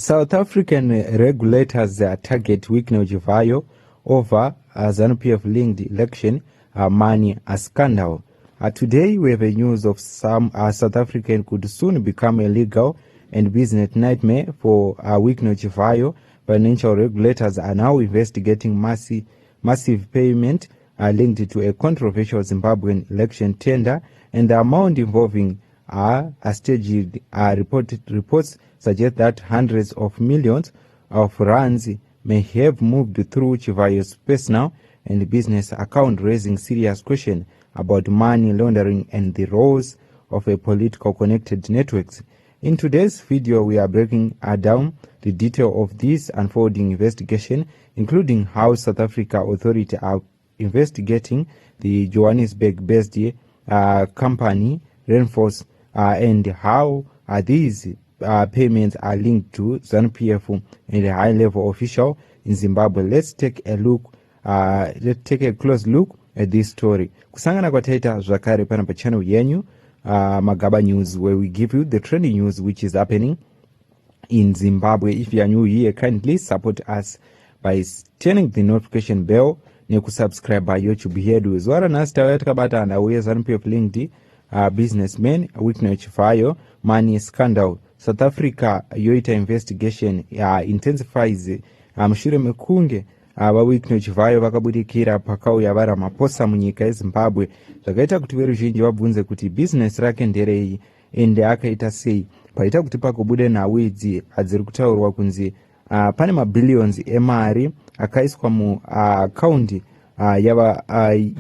South African regulators target Wicknell Chivayo over ZanuPF linked election money scandal. Today we have a news of some South African could soon become a legal and business nightmare for Wicknell Chivayo. Financial regulators are now investigating massive payment linked to a controversial Zimbabwean election tender, and the amount involving staged reports suggest that hundreds of millions of rands may have moved through Chivayo's personal and business account, raising serious questions about money laundering and the roles of a political connected networks. In today's video, we are breaking down the detail of this unfolding investigation, including how South Africa authorities are investigating the Johannesburg-based company Reinforce and how these payments are linked to ZanuPF and a high-level official in Zimbabwe. Let's take a close look at this story. Kusangana kwataita zvakare pana pa channel yenyu Magaba News, where we give you the trending news which is happening in Zimbabwe. If you are new here, kindly support us by turning the notification bell nekusubscribe by YouTube hedu. Zwara nasta yatakabata na uye ZanuPF linked businessman Wicknell Chivayo money scandal. South Africa yoita investigation intensifies mushure mekunge Wicknell Chivayo vakabudikira pakauya vari maposa munyika yeZimbabwe, zvakaita kuti veruzhinji vabvunze kuti business rake nderei ende akaita sei, paita kuti pagobude nhau idzi dziri kutaurwa kunzi pane mabillions emari akaiswa muakaundi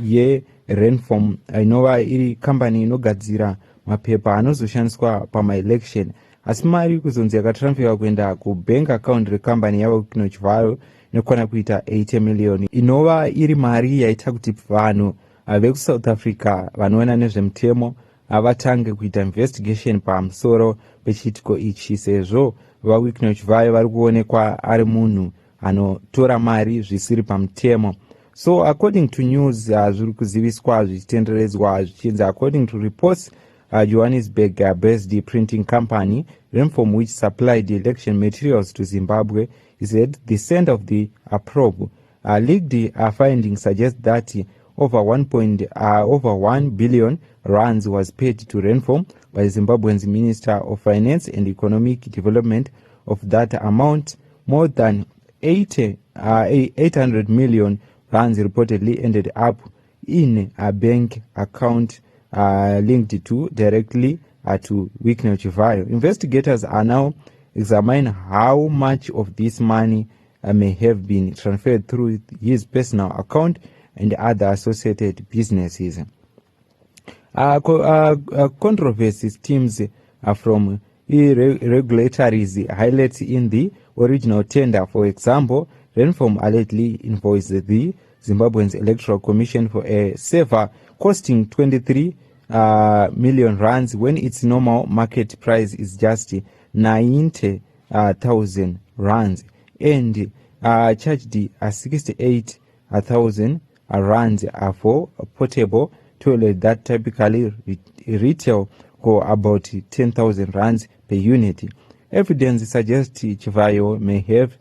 yeRenform inova iri kambani inogadzira mapepa anozoshandiswa pamaelection, asi mari kuzonzi yakatransferwa kuenda kubank account rekambani yaWicknell Chivayo inokwana kuita 80 million, inova iri mari yaita kuti vanhu vekuSouth Africa vanoona nezvemutemo vatange kuita investigation pamusoro pechiitiko ichi, sezvo vaWicknell Chivayo vari kuonekwa ari munhu anotora mari zvisiri pamutemo. So according to news zviri kuziviswa zvichitenderedzwa zvichinzi, according to reports, Johannesburg-based printing company Renform, which supplied the election materials to Zimbabwe, is at the center of the probe. Leaked findings suggest that over 1 billion rands was paid to Renform by Zimbabwe's Minister of Finance and Economic Development. Of that amount, more than 800 million rands reportedly ended up in a bank account linked directly to Wicknell Chivayo. Investigators are now examining how much of this money may have been transferred through his personal account and other associated businesses. Controversy stems from irregularities highlighted in the original tender. For example, Renform allegedly invoiced the Zimbabwean Electoral Commission for a server costing 23 million rands when its normal market price is just 90,000 rands, and charged 68,000 rands for a portable toilet that typically retail for about 10,000 rands per unit. Evidence suggests Chivayo may have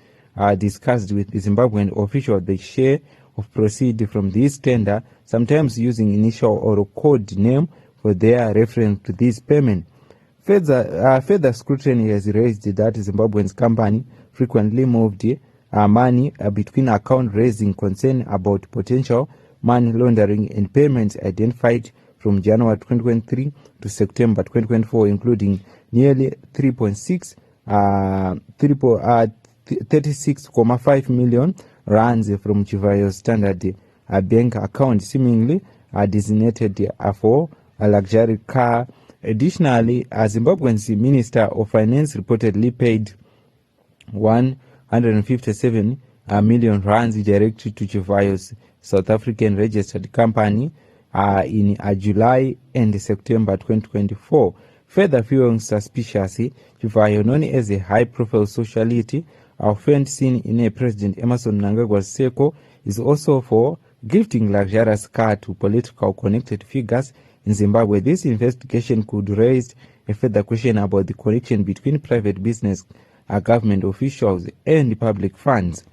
discussed with the Zimbabwean official the share of proceeds from this tender, sometimes using initial or code name for their reference to this payment. Further scrutiny has raised that Zimbabwean's company frequently moved money between accounts, raising concern about potential money laundering and payments identified from January 2023 to September 2024, including nearly 36.5 million rands from Chivayo's standard bank account, seemingly designated for a luxury car. Additionally, Zimbabwean's Minister of Finance reportedly paid 157 million rands directly to Chivayo's South African registered company in July and September 2024. Further fueling suspiciously, Chivayo, known as a high-profile socialite, often seen in a President Emerson Mnangagwa's circle, is also for gifting luxurious car to political connected figures in Zimbabwe. This investigation could raise a further question about the connection between private business government officials and public funds.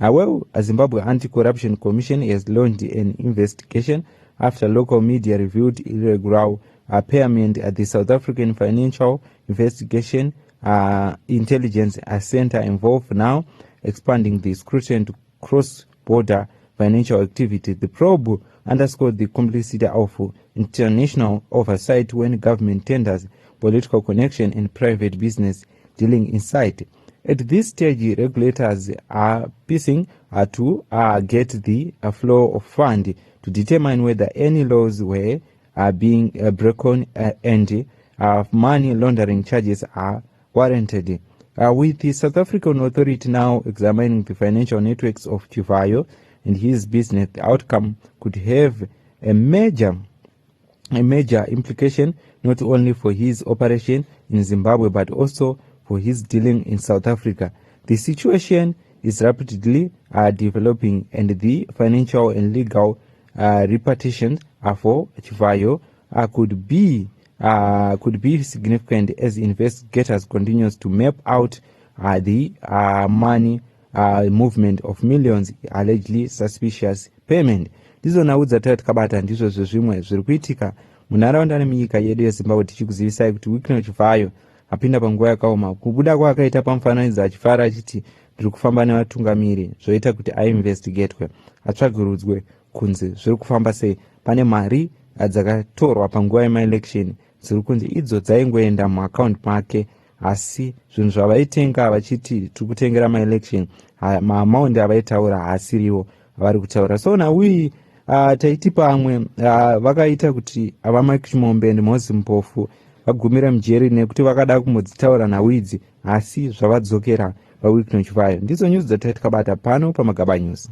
Well, a Zimbabwe Anti-Corruption Commission has launched an investigation after local media revealed irregular payment at the South African Financial Investigation Intelligence Center involved now expanding the scrutiny to cross-border financial activity. The probe underscored the complicity of international oversight when government tenders, political connection, and private business dealing inside. At this stage, regulators are piecing to get the flow of fund to determine whether any laws were being broken and money laundering charges are warranted. With the South African authority now examining the financial networks of Chivayo and his business, the outcome could have a major implication not only for his operation in Zimbabwe but also for his dealing in South Africa. The situation is rapidly developing, and the financial and legal repercussions for Chivayo could be significant as investigators continues to map out the money movement of millions allegedly suspicious payment. Ndizo nhau dzatati kabata ndizvo zvimwe zviri kuitika munharaunda nemunyika yedu yeZimbabwe, tichikuzivisai kuti Wicknell Chivayo apinda panguva yakaoma. Kubuda kwaakaita pamufananidzo achifara achiti ndiri kufamba nevatungamiri zvoita kuti ainvestigatwe, atsvagirudzwe kunze zviri kufamba sei. Pane mari dzakatorwa panguva yemaelection dziri kunzi idzo dzaingoenda muaccount make, asi zvinhu zvavaitenga vachiti tiri kutengera maelection maamaundi avaitaura haasiriwo avari kutaura. So nauyi taiti pamwe vakaita kuti avamike Chimombe and Moses Mpofu vagumira mujeri nekuti vakada kumbodzitaura nawidzi, asi zvavadzokera paWicknell Chivayo. Ndidzo news dzataiti kabata pano paMagaba News.